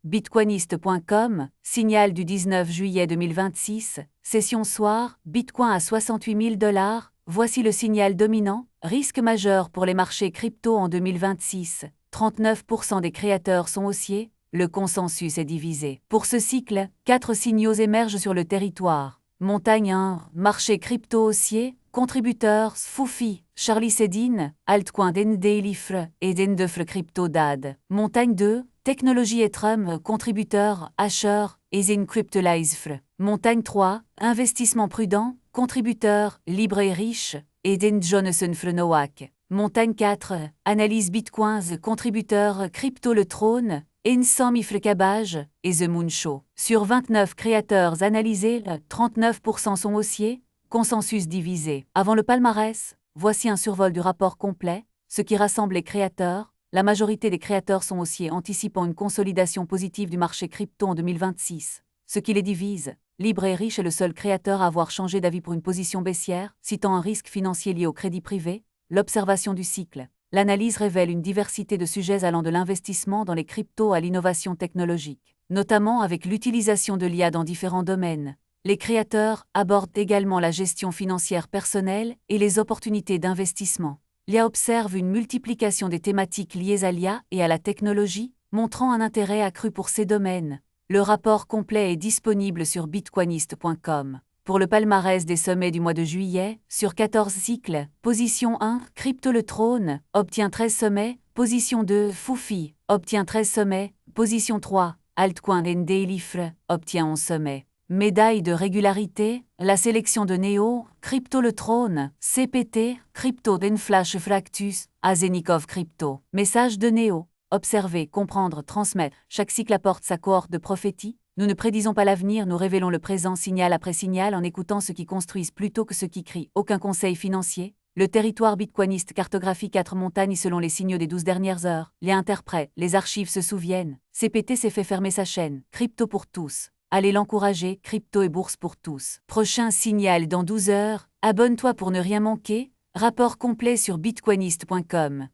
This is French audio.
Bitcoinist.com, signal du 19 juillet 2026, session soir, Bitcoin à 68 000 $. Voici le signal dominant, risque majeur pour les marchés crypto en 2026. 39% des créateurs sont haussiers, le consensus est divisé. Pour ce cycle, 4 signaux émergent sur le territoire. Montagne 1, marché crypto haussier, contributeurs, Foufi, Charlie Sedin, Altcoin Dendeilifre et Dendefre Crypto DAD. Montagne 2, technologie Ethereum, contributeur, Asher, et Zin Cryptolizefre. Montagne 3, investissement prudent, contributeur, libre et riche, et Den Jonathan Frenoak. Montagne 4, analyse Bitcoins, contributeur, crypto le trône, Ensam Ifrekabage, et The Moon Show. Sur 29 créateurs analysés, 39% sont haussiers, consensus divisé. Avant le palmarès, voici un survol du rapport complet, ce qui rassemble les créateurs. La majorité des créateurs sont haussiers, anticipant une consolidation positive du marché crypto en 2026. Ce qui les divise, Libre et Riche est le seul créateur à avoir changé d'avis pour une position baissière, citant un risque financier lié au crédit privé, l'observation du cycle. L'analyse révèle une diversité de sujets allant de l'investissement dans les cryptos à l'innovation technologique, notamment avec l'utilisation de l'IA dans différents domaines. Les créateurs abordent également la gestion financière personnelle et les opportunités d'investissement. L'IA observe une multiplication des thématiques liées à l'IA et à la technologie, montrant un intérêt accru pour ces domaines. Le rapport complet est disponible sur bitcoinist.com. Pour le palmarès des sommets du mois de juillet, sur 14 cycles, position 1, Crypto le trône, obtient 13 sommets, position 2, Foufi, obtient 13 sommets, position 3, Altcoin Dendeilifre, obtient 11 sommets. Médaille de régularité, la sélection de Neo, Crypto le trône, CPT, Crypto d'Enflash Fractus, Azenikov Crypto. Message de Neo, observer, comprendre, transmettre, chaque cycle apporte sa cohorte de prophétie. Nous ne prédisons pas l'avenir, nous révélons le présent signal après signal en écoutant ceux qui construisent plutôt que ceux qui crient. Aucun conseil financier. Le territoire bitcoiniste cartographie 4 montagnes selon les signaux des 12 dernières heures. Les interprètes, les archives se souviennent. CPT s'est fait fermer sa chaîne. Crypto pour tous. Allez l'encourager, crypto et bourse pour tous. Prochain signal dans 12 heures. Abonne-toi pour ne rien manquer. Rapport complet sur bitcoinist.com.